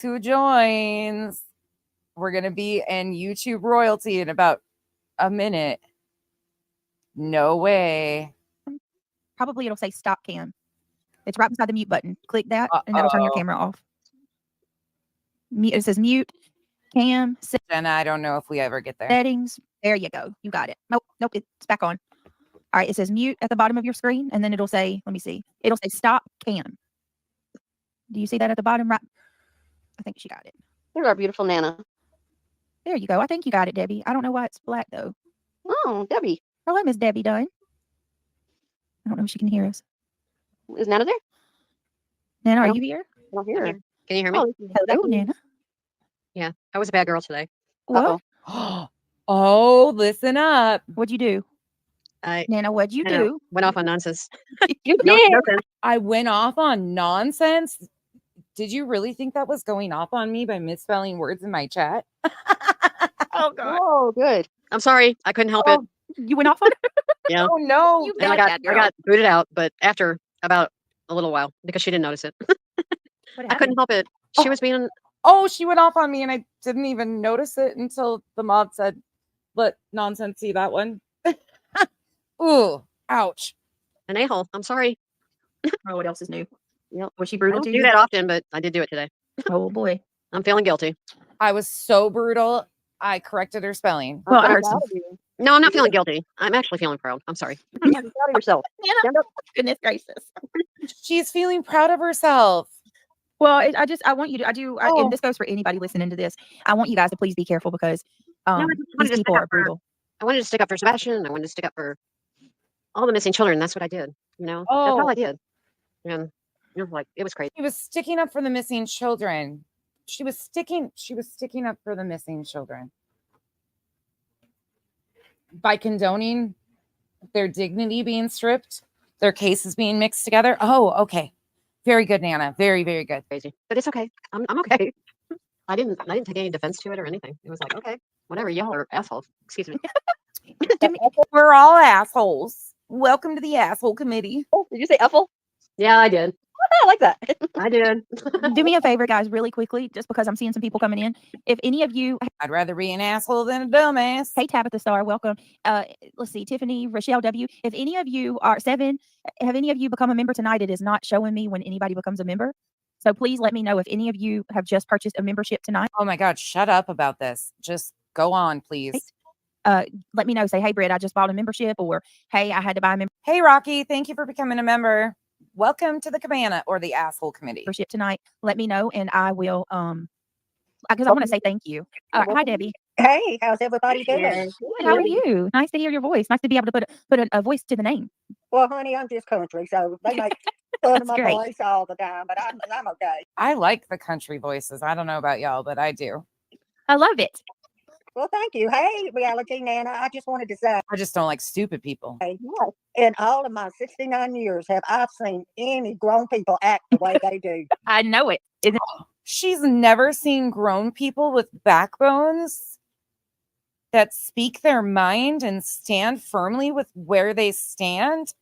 Who joins? We're going to be in YouTube royalty in about a minute. No way. Probably it'll say stop cam. It's right beside the mute button. Click that and that'll turn your camera off. It says mute, cam, Jenna, I don't know if we ever get there. Settings. There you go. You got it. Nope, it's back on. All right, it says mute at the bottom of your screen, and then it'll say, let me see. It'll say stop cam. Do you see that at the bottom right? I think she got it. There's our beautiful Nana. There you go. I think you got it, Debbie. I don't know why it's black, though. Oh, Debbie. Hello, Miss Debbie Dunn. I don't know if she can hear us. Is Nana there? Nana, are you here? I don't hear her. Can you hear me? Oh, Hello, Nana. Yeah, I was a bad girl today. What? Oh, listen up. What'd you do? Nana, what'd you I do? went off on nonsense. You No, did. no sense. I went off on nonsense. Did you really think that was going off on me by misspelling words in my chat? Oh, God. Oh, good. I'm sorry. I couldn't help it. You went off on her? Yeah. Oh, no. You And bad I got booted out, but after about a little while because she didn't notice it. I couldn't help it. She was being Oh, she went off on me and I didn't even notice it until the mod said, "Let nonsense see that one." Ooh, ouch. an a-hole. I'm sorry. Oh, what else is new? Yep. Was she I brutal don't to do you? that often, but I did do it today. Oh, boy. I'm feeling guilty. I was so brutal. I corrected her spelling. Well, I I'm heard proud some. of you. No, I'm not feeling guilty. I'm actually feeling proud. I'm sorry. Be proud of yourself. Stand up. Goodness gracious. She's feeling proud of herself. Well, I want you to, Oh. and this goes for anybody listening to this. I want you guys to please be careful because I just wanted these to stick people up are brutal. I wanted to stick up for Sebastian. I wanted to stick up for all the missing children. That's what I did. That's all I did. And it was crazy. She was sticking up for the missing children. She was sticking up for the missing children. By condoning their dignity being stripped, their cases being mixed together. Oh, okay. Very good, Nana. Very, very good. Crazy. But it's okay. I'm okay. I didn't take any defense to it or anything. It was like, okay, whatever, y'all are assholes. Excuse me. We're all assholes. Welcome to the asshole committee. Oh, did you say Ethel? Yeah, I did. I like that. I did. Do me a favor, guys, really quickly, just because I'm seeing some people coming in. If any of you, I'd rather be an asshole than a dumbass. hey, Tabitha Star, welcome. Let's see, Tiffany, Rochelle W. If any of you are 7, have any of you become a member tonight? It is not showing me when anybody becomes a member. So please let me know if any of you have just purchased a membership tonight. Oh my God, shut up about this. Just go on, please. Let me know. Say, hey, Britt, I just bought a membership, or hey, I had to buy a Hey, Rocky, thank you for becoming a member. Welcome to the cabana or the asshole committee. membership tonight. Let me know, and I will, because I want to say thank you. Hi, Debbie. Hey, how's everybody doing? Good. How are you? Nice to hear your voice. Nice to be able to put a voice to the name. Well, honey, I'm just country, so they make fun That's of my great. voice all the time, but I'm okay. I like the country voices. I don't know about y'all, but I do. I love it. Well, thank you. Hey, Reality Nana, I just wanted to say, I just don't like stupid people. in all of my 69 years, have I seen any grown people act the way they do? I know it. She's never seen grown people with backbones that speak their mind and stand firmly with where they stand.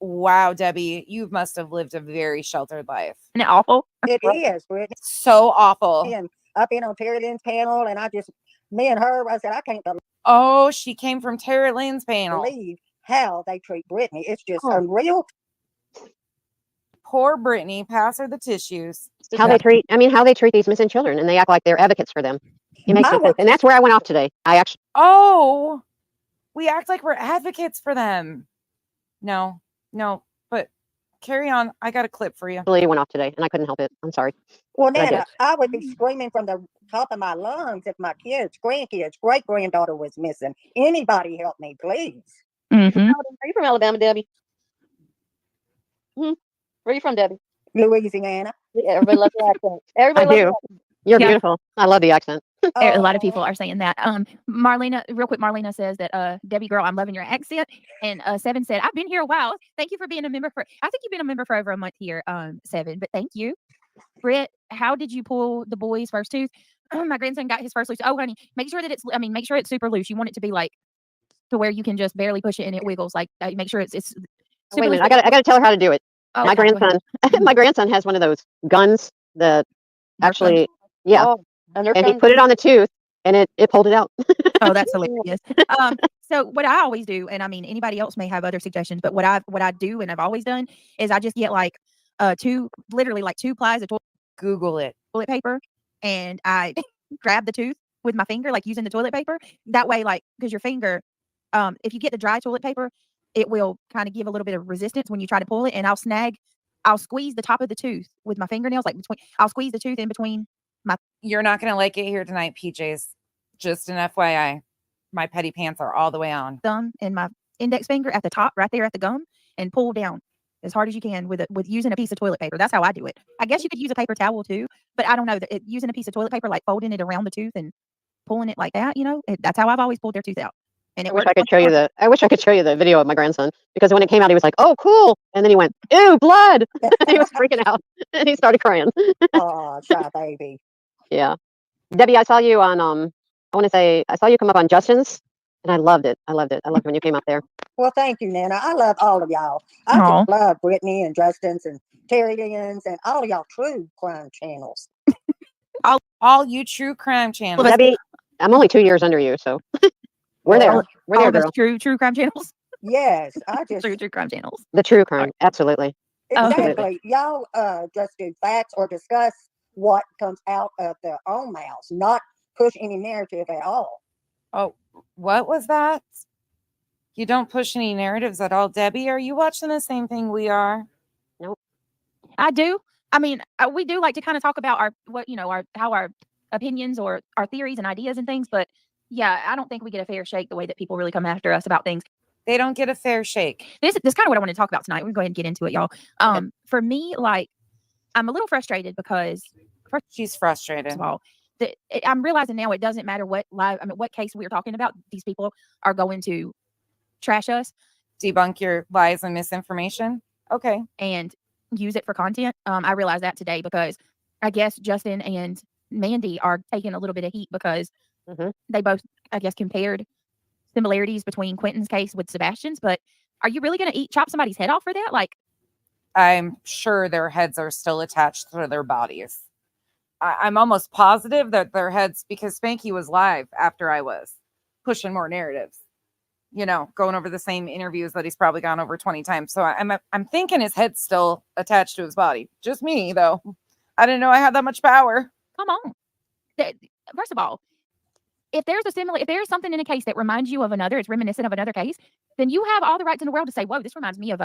Wow, Debbie, you must have lived a very sheltered life. Isn't it awful? It is, Brittany. So awful. And I've been on Terry Lynn's panel, and me and her, I said, I can't Oh, she came from Tara Lynn's panel. believe how they treat Brittany. It's just unreal. Poor Brittney. Pass her the tissues. How they treat these missing children, and they act like they're advocates for them. It makes no sense. And that's where I went off today. Oh, we act like we're advocates for them. No, but carry on. I got a clip for you. Actually went off today, and I couldn't help it. I'm sorry. Well, But I Nana, did. I would be screaming from the top of my lungs if my kids, grandkids, great granddaughter was missing. Anybody help me, please. Mm-hmm. Are you from Alabama, Debbie? Where are you from, Debbie? Louisiana. Yeah, everybody loves the accent. Everybody loves the accent. You're beautiful. I love the accent. A lot of people are saying that. Marlena, real quick, Marlena says that, Debbie girl, I'm loving your accent. And 7 said, I've been here a while. Thank you for being a member I think you've been a member for over a month here, 7, but thank you. Britt, how did you pull the boy's first tooth? My grandson got his first loose. Oh, honey, make sure make sure it's super loose. You want it to be like to where you can just barely push it and it wiggles. Like, make sure it's super Wait a minute. loose. I gotta tell her how to do it. Oh, My okay, go ahead. grandson has one of those guns that actually Yeah. Oh, And there And he comes put it on the tooth and it pulled it out. Oh, that's hilarious. So what I always do, and I mean anybody else may have other suggestions, but what I do and I've always done is I just get like literally like 2 plies of Google it. toilet paper, and I grab the tooth with my finger, like using the toilet paper. That way, like, because your finger, if you get the dry toilet paper, it will kind of give a little bit of resistance when you try to pull it. And I'll squeeze the top of the tooth with my fingernails, like I'll squeeze the tooth in between my You're not going to like it here tonight, PJs. Just an FYI. My petty pants are all the way on. thumb and my index finger at the top, right there at the gum, and pull down as hard as you can with using a piece of toilet paper. That's how I do it. I guess you could use a paper towel too, but I don't know that using a piece of toilet paper, like folding it around the tooth and pulling it like that, that's how I've always pulled their tooth out. And I it wish works. I could show you I wish I could show you the video of my grandson, because when it came out, he was like, "Oh, cool," and then he went, "Ew, blood!" He was freaking out and he started crying. oh, shy baby. Yeah, Debbie, I saw you on I saw you come up on Justin's, and I loved it. I loved when you came up there. Well, thank you, Nana. I love all of y'all. I Aw. just love Brittney and Justin's and Terry Lynn's and all of y'all true crime channels. All you true crime channels. Debbie, I'm only 2 years under you, so we're Well, there. We're All there, of us girl. true crime channels. yes, I just True crime channels. The true crime, absolutely. Oh. exactly. Y'all just do facts or discuss what comes out of their own mouths, not push any narrative at all. Oh, what was that? You don't push any narratives at all. Debbie, are you watching the same thing we are? I do. I mean, we do like to kind of talk about how our opinions or our theories and ideas and things, but yeah, I don't think we get a fair shake the way that people really come after us about things. They don't get a fair shake. This is kind of what I want to talk about tonight. We're going to get into it, y'all. For me, like, I'm a little frustrated because She's frustrated. first of all, I'm realizing now it doesn't matter what case we're talking about. These people are going to trash us, Debunk your lies and misinformation. Okay. and use it for content. I realized that today because I guess Justin and Mandy are taking a little bit of heat because they both, I guess, compared similarities between Quentin's case with Sebastian's. But are you really going to chop somebody's head off for that? Like, I'm sure their heads are still attached to their bodies. I'm almost positive that their heads, because Spanky was live after I was pushing more narratives, going over the same interviews that he's probably gone over 20 times. So I'm thinking his head's still attached to his body. Just me, though. I didn't know I had that much power. come on. First of all, if there's something in a case that reminds you of another, it's reminiscent of another case, then you have all the rights in the world to say, "Whoa, this reminds me of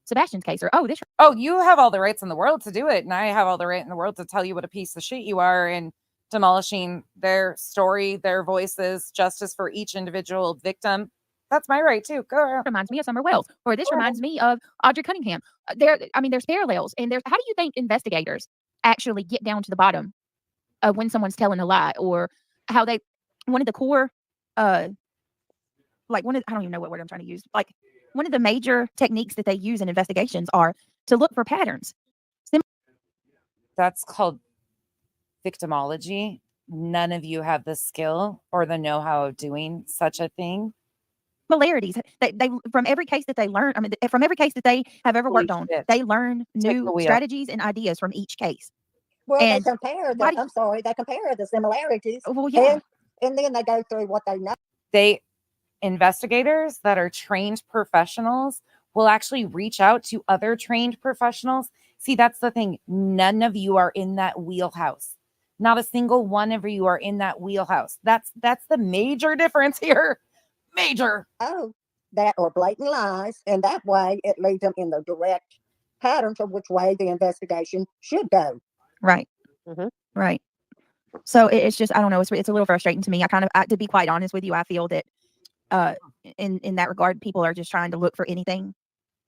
Sebastian's case," or "Oh, this." Oh, you have all the rights in the world to do it, and I have all the right in the world to tell you what a piece of shit you are, and demolishing their story, their voices, justice for each individual victim. That's my right too. Go ahead. Reminds me of Summer Wells, or this reminds me of Audrey Cunningham. There's parallels, and how do you think investigators actually get down to the bottom of when someone's telling a lie, or how one of the core, I don't even know what word I'm trying to use. Like, one of the major techniques that they use in investigations are to look for patterns. That's called victimology. None of you have the skill or the know-how of doing such a thing. Similarities. They from every case that they learn. I mean, from every case that they have ever worked on, they learn new strategies and ideas from each case. Well, And they compare they compare the similarities. Well, yeah. And then they go through what they know. Investigators that are trained professionals will actually reach out to other trained professionals. See, that's the thing. None of you are in that wheelhouse. Not a single one of you are in that wheelhouse. That's the major difference here. Major. Oh, that or blatant lies. And that way it leads them in the direct pattern to which way the investigation should go. Right. Right. So it's just, I don't know. It's a little frustrating to me. To be quite honest with you, I feel that in that regard, people are just trying to look for anything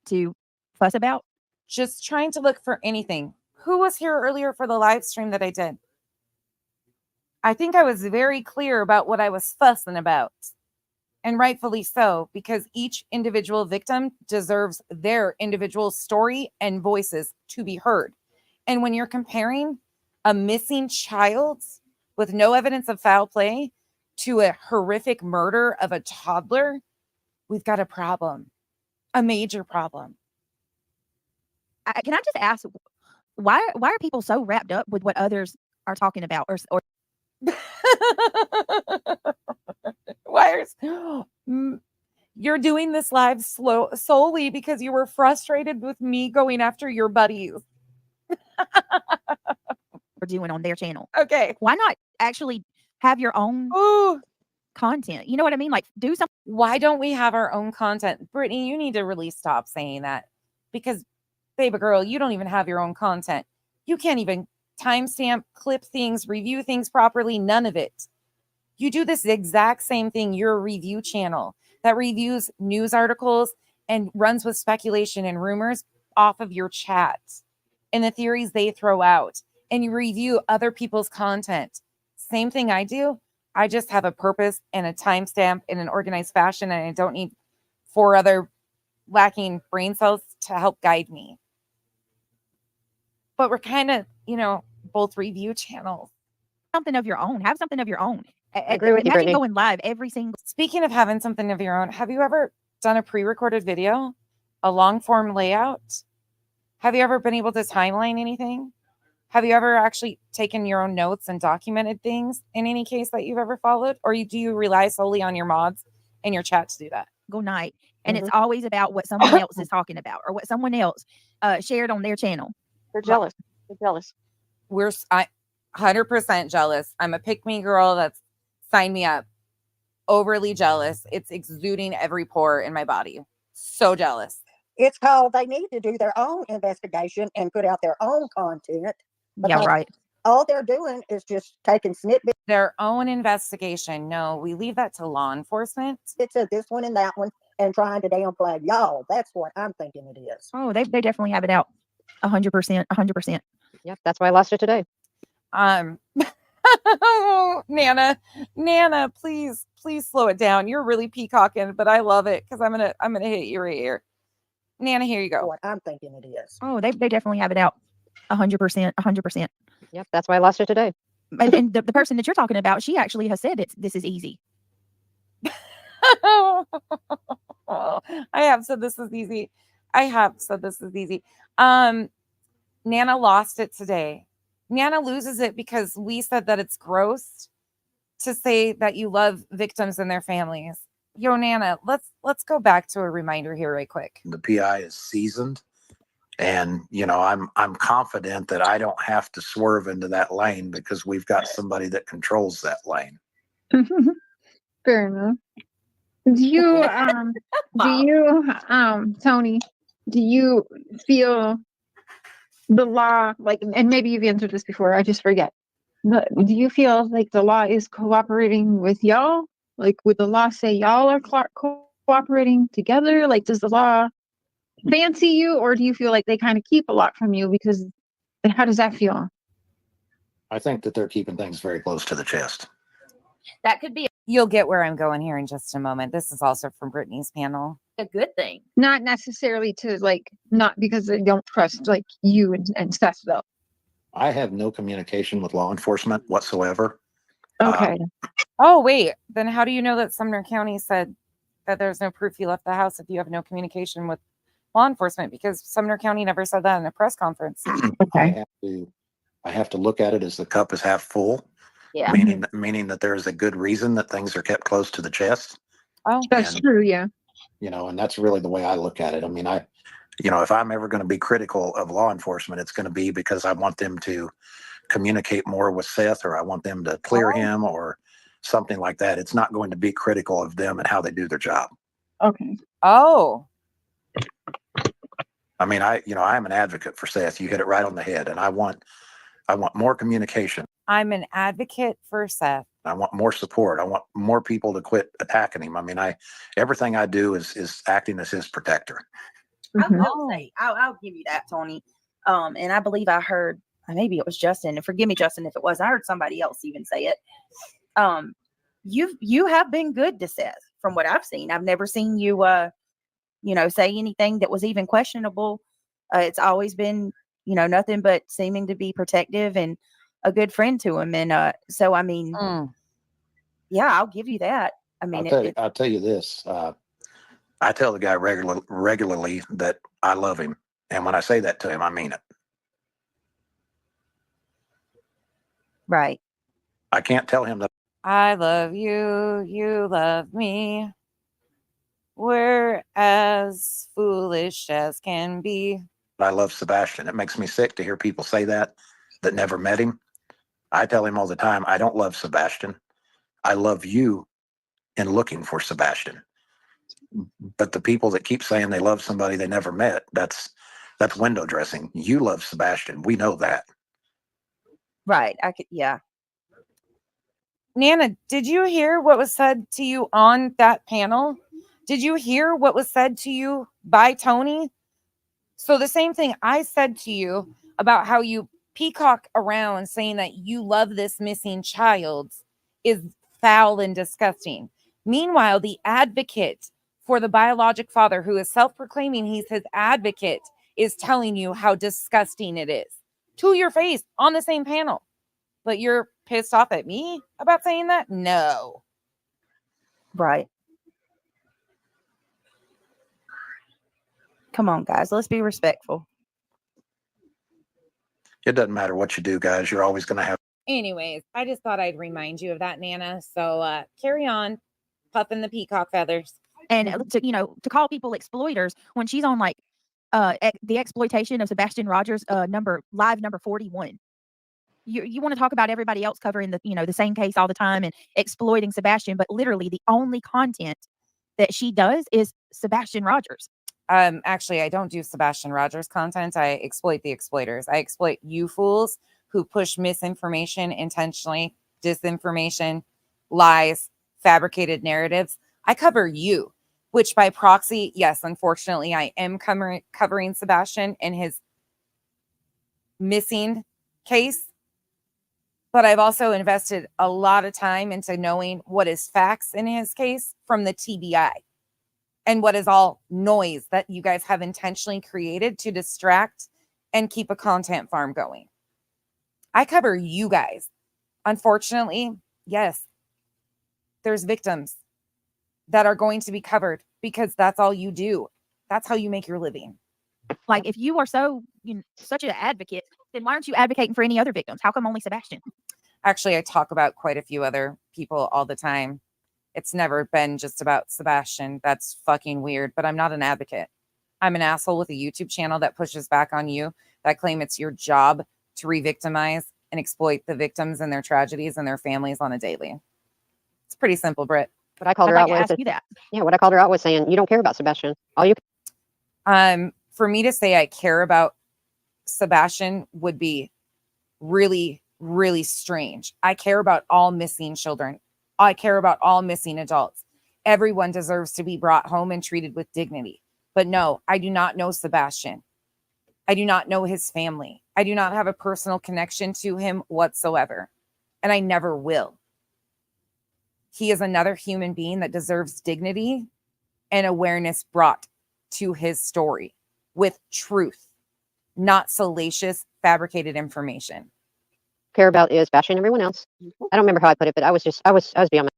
to fuss about. Just trying to look for anything. Who was here earlier for the live stream that I did? I think I was very clear about what I was fussing about. And rightfully so, because each individual victim deserves their individual story and voices to be heard. And when you're comparing a missing child with no evidence of foul play to a horrific murder of a toddler, we've got a problem, a major problem. Can I just ask, why are people so wrapped up with what others are talking about, or Why you're doing this live solely because you were frustrated with me going after your buddies. doing on their channel. Okay. Why not actually have your own Ooh. content? You know what I mean? Like, do something. Why don't we have our own content? Brittney, you need to really stop saying that, because, baby girl, you don't even have your own content. You can't even timestamp, clip things, review things properly. None of it. You do this exact same thing. You're a review channel that reviews news articles and runs with speculation and rumors off of your chat and the theories they throw out. And you review other people's content. Same thing I do. I just have a purpose and a timestamp in an organized fashion, and I don't need 4 other lacking brain cells to help guide me. But we're kind of, both review channels. Something of your own. Have something of your own. I agree with you, Imagine Brittney. going live every single. Speaking of having something of your own, have you ever done a pre-recorded video, a long form layout? Have you ever been able to timeline anything? Have you ever actually taken your own notes and documented things in any case that you've ever followed? Or do you rely solely on your mods and your chat to do that? Go night. And it's always about what someone else is talking about or what someone else shared on their channel. They're jealous. They're jealous. I 100% jealous. I'm a pick-me girl. That's sign me up. Overly jealous. It's exuding every pore in my body. So jealous. It's called they need to do their own investigation and put out their own content. Yeah, because right. All they're doing is just taking snippets Their own investigation. No, we leave that to law enforcement. of this one and that one and trying to downplay y'all. That's what I'm thinking it is. Oh, they definitely have it out. 100%. 100%. Yep, that's why I lost it today. Nana, please slow it down. You're really peacocking, but I love it because I'm gonna hit you right here. Nana, here you go. What I'm thinking it is. Oh, they definitely have it out. 100%. 100%. Yep, that's why I lost it today. And the person that you're talking about, she actually has said this is easy. I have said this is easy. Nana lost it today. Nana loses it because we said that it's gross to say that you love victims and their families. Yo, Nana, let's go back to a reminder here right quick. The PI is seasoned, and I'm confident that I don't have to swerve into that lane because we've got somebody that controls that lane. Fair enough. Do you Tony, do you feel the law, like, and maybe you've answered this before, I just forget. Do you feel like the law is cooperating with y'all? Like, would the law say y'all are cooperating together? Like, does the law fancy you, or do you feel like they kind of keep a lot from you? Because how does that feel? I think that they're keeping things very close to the chest. That could be You'll get where I'm going here in just a moment. This is also from Brittney's panel. a good thing. Not necessarily to, like, not because they don't trust, like, you and Seth, though. I have no communication with law enforcement whatsoever. Okay. Oh, wait. Then how do you know that Sumner County said that there's no proof you left the house if you have no communication with law enforcement? Because Sumner County never said that in a press conference. Okay. I have to look at it as the cup is half full. Yeah. Meaning that there is a good reason that things are kept close to the chest. Oh, That's true, yeah. And that's really the way I look at it. I mean, if I'm ever going to be critical of law enforcement, it's going to be because I want them to communicate more with Seth, or I want them to clear him or something like that. It's not going to be critical of them and how they do their job. Okay. Oh. I mean, I am an advocate for Seth. You hit it right on the head. And I want more communication. I'm an advocate for Seth. I want more support. I want more people to quit attacking him. I mean, everything I do is acting as his protector. I'll give you that, Tony. And I believe I heard, maybe it was Justin, and forgive me, Justin, if it was, I heard somebody else even say it. You have been good to Seth from what I've seen. I've never seen you, say anything that was even questionable. It's always been, nothing but seeming to be protective and a good friend to him. And so, I mean, yeah, I'll give you that. I mean, I'll tell you this. I tell the guy regularly that I love him. And when I say that to him, I mean it. Right. I can't tell him that I love you, you love me. We're as foolish as can be. I love Sebastian. It makes me sick to hear people say that never met him. I tell him all the time, I don't love Sebastian. I love you in looking for Sebastian. But the people that keep saying they love somebody they never met, that's window dressing. You love Sebastian. We know that. Right. Yeah. Nana, did you hear what was said to you on that panel? Did you hear what was said to you by Tony? So the same thing I said to you about how you peacock around saying that you love this missing child is foul and disgusting. Meanwhile, the advocate for the biologic father, who is self-proclaiming he's his advocate, is telling you how disgusting it is to your face on the same panel. But you're pissed off at me about saying that? No. Right. Come on, guys. Let's be respectful. It doesn't matter what you do, guys. You're always going to have. Anyways, I just thought I'd remind you of that, Nana. So carry on puffing the peacock feathers. And to call people exploiters when she's on like the exploitation of Sebastian Rogers live number 41. You want to talk about everybody else covering the same case all the time and exploiting Sebastian, but literally the only content that she does is Sebastian Rogers. Actually, I don't do Sebastian Rogers content. I exploit the exploiters. I exploit you fools who push misinformation intentionally, disinformation, lies, fabricated narratives. I cover you, which by proxy, yes, unfortunately, I am covering Sebastian and his missing case. But I've also invested a lot of time into knowing what is facts in his case from the TBI and what is all noise that you guys have intentionally created to distract and keep a content farm going. I cover you guys. Unfortunately, yes, there's victims that are going to be covered because that's all you do. That's how you make your living. Like, if you are such an advocate, then why aren't you advocating for any other victims? How come only Sebastian? Actually, I talk about quite a few other people all the time. It's never been just about Sebastian. That's fucking weird, but I'm not an advocate. I'm an asshole with a YouTube channel that pushes back on you, that claim it's your job to re-victimize and exploit the victims and their tragedies and their families on a daily. It's pretty simple, Britt. What I called her out with, ask you that. Yeah, what I called her out was saying, you don't care about Sebastian. All you For me to say I care about Sebastian would be really, really strange. I care about all missing children. I care about all missing adults. Everyone deserves to be brought home and treated with dignity. But no, I do not know Sebastian. I do not know his family. I do not have a personal connection to him whatsoever. And I never will. He is another human being that deserves dignity and awareness brought to his story with truth, not salacious, fabricated information. care about is bashing everyone else. I don't remember how I put it, but I was beyond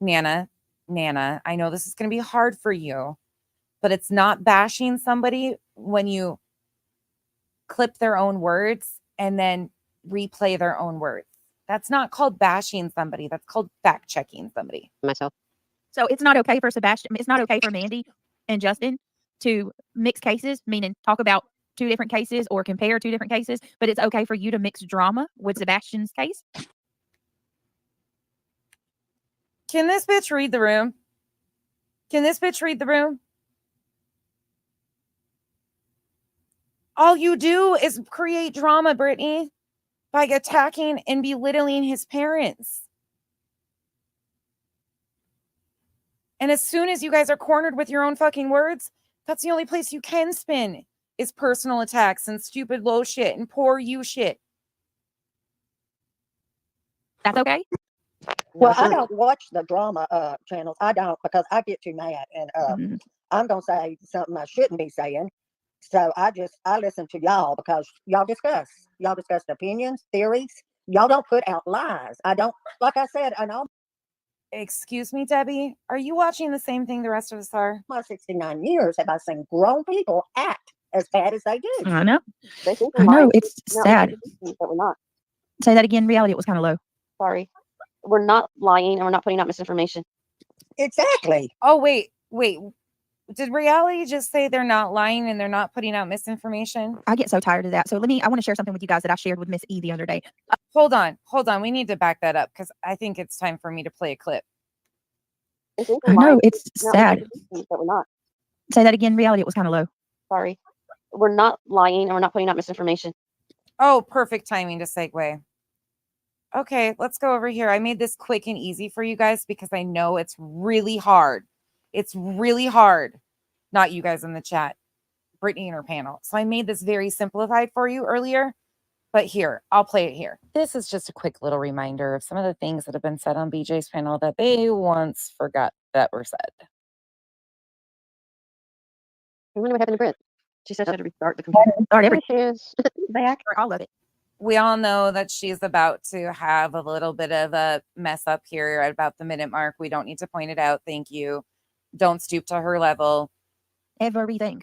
my. Nana, I know this is going to be hard for you, but it's not bashing somebody when you clip their own words and then replay their own words. That's not called bashing somebody. That's called fact checking somebody. Myself. So it's not okay for Sebastian. It's not okay for Mandy and Justin to mix cases, meaning talk about two different cases or compare two different cases, but it's okay for you to mix drama with Sebastian's case. Can this bitch read the room? Can this bitch read the room? All you do is create drama, Brittney, by attacking and belittling his parents. And as soon as you guys are cornered with your own fucking words, that's the only place you can spin is personal attacks and stupid low shit and poor you shit. That's okay? Well, I don't watch the drama channels. I don't, because I get too mad and I'm gonna say something I shouldn't be saying. So I listen to y'all because y'all discuss opinions, theories. Y'all don't put out lies. I don't, like I said, I know. Excuse me, Debbie, are you watching the same thing the rest of us are? My 69 years have I seen grown people act as bad as they do. I know. They think I know. It's sad. But we're not. Say that again. Reality, it was kind of low. Sorry. We're not lying and we're not putting out misinformation. Exactly. Oh, wait. Did reality just say they're not lying and they're not putting out misinformation? I get so tired of that. So I want to share something with you guys that I shared with Miss E the other day. Hold on. We need to back that up because I think it's time for me to play a clip. I know, it's sad. But we're not. Say that again. Reality, it was kind of low. Sorry. We're not lying and we're not putting out misinformation. Oh, perfect timing to segue. Okay, let's go over here. I made this quick and easy for you guys because I know it's really hard. It's really hard. Not you guys in the chat, Brittney and her panel. So I made this very simplified for you earlier, but here, I'll play it here. This is just a quick little reminder of some of the things that have been said on BJ's panel that they once forgot that were said. I wonder what happened to Britt. She said she had to restart the computer. There she is. back or all of it. We all know that she's about to have a little bit of a mess up here at about the minute mark. We don't need to point it out. Thank you. Don't stoop to her level. Everything.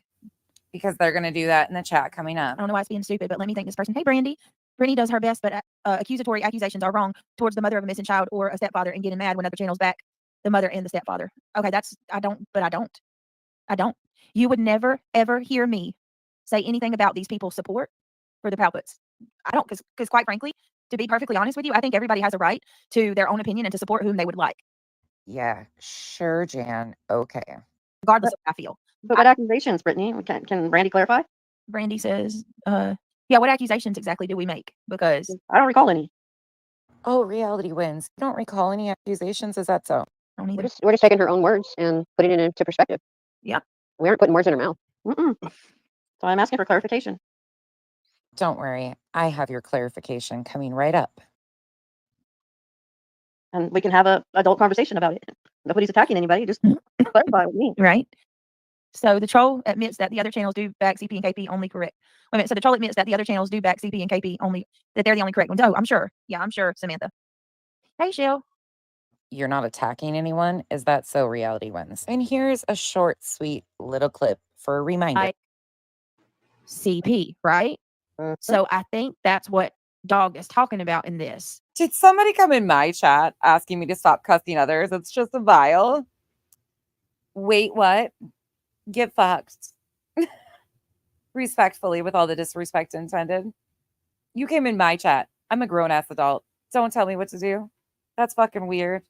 Because they're going to do that in the chat coming up. I don't know why it's being stupid, but let me thank this person. Hey, Brandy. Brittney does her best, but accusatory accusations are wrong towards the mother of a missing child or a stepfather and getting mad when other channels back the mother and the stepfather. Okay, I don't. You would never, ever hear me say anything about these people's support for the Palpits. I don't, because quite frankly, to be perfectly honest with you, I think everybody has a right to their own opinion and to support whom they would like. Yeah, sure, Jan. Okay. Regardless of how I feel. But what accusations, Brittney? Can Brandy clarify? Brandy says, yeah, what accusations exactly do we make? Because I don't recall any. Oh, reality wins. You don't recall any accusations? Is that so? I don't either. We're just taking her own words and putting it into perspective. Yeah. We aren't putting words in her mouth. So I'm asking for clarification. Don't worry. I have your clarification coming right up. And we can have a adult conversation about it. Nobody's attacking anybody. Just clarify with me. Right. So the troll admits that the other channels do back CP and KP only correct. Wait a minute. So the troll admits that the other channels do back CP and KP only, that they're the only correct ones. Oh, I'm sure. Yeah, I'm sure, Samantha. Hey, Shell. You're not attacking anyone? Is that so? Reality wins. And here's a short, sweet little clip for a reminder. CP, right? So I think that's what Dog is talking about in this. Did somebody come in my chat asking me to stop cussing others? It's just a vile. Wait, what? Get fucked. Respectfully, with all the disrespect intended. You came in my chat. I'm a grown-ass adult. Don't tell me what to do. That's fucking weird.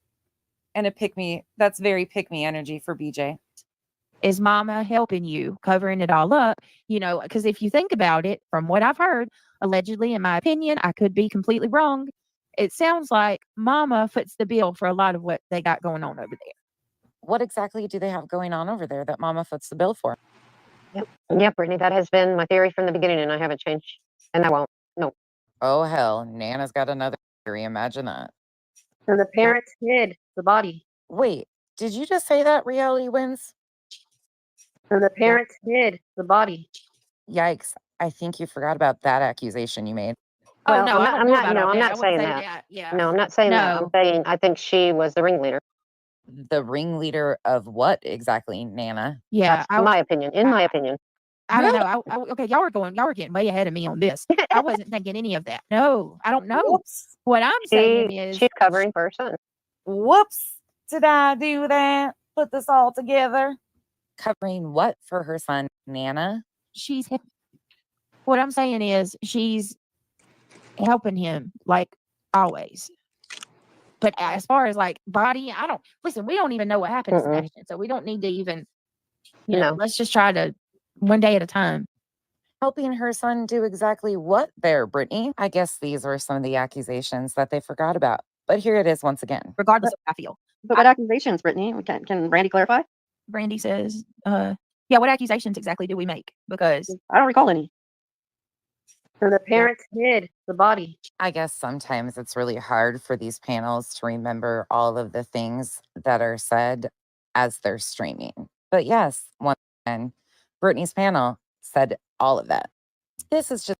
And that's very pick-me energy for BJ. Is mama helping you, covering it all up? You know, because if you think about it, from what I've heard, allegedly, in my opinion, I could be completely wrong. It sounds like mama foots the bill for a lot of what they got going on over there. What exactly do they have going on over there that mama foots the bill for? Yeah, Brittney, that has been my theory from the beginning, and I haven't changed. And I won't. No. Oh, hell. Nana's got another theory. Imagine that. So the parents hid the body. Wait, did you just say that reality wins? So the parents hid the body. Yikes. I think you forgot about that accusation you made. Well, oh, no, I'm not saying that. Yeah. No, I'm not saying that. I'm No. saying I think she was the ringleader. The ringleader of what exactly, Nana? Yeah. That's my opinion. In my opinion. I don't know. Okay, y'all were getting way ahead of me on this. I wasn't thinking any of that. No, I don't know. Whoops. What I'm saying is she's covering for her son. Whoops. Did I do that? Put this all together. Covering what for her son, Nana? What I'm saying is she's helping him like always. But as far as like body, we don't even know what happened to Sebastian. So we don't need to even, you know, let's just try to one day at a time. Helping her son do exactly what there, Brittney? I guess these were some of the accusations that they forgot about. But here it is once again. Regardless of how I feel. But what accusations, Brittney? Can Brandy clarify? Brandy says, yeah, what accusations exactly do we make? Because I don't recall any. So the parents hid the body. I guess sometimes it's really hard for these panels to remember all of the things that are said as they're streaming. But yes, once again, Brittney's panel said all of that. This is just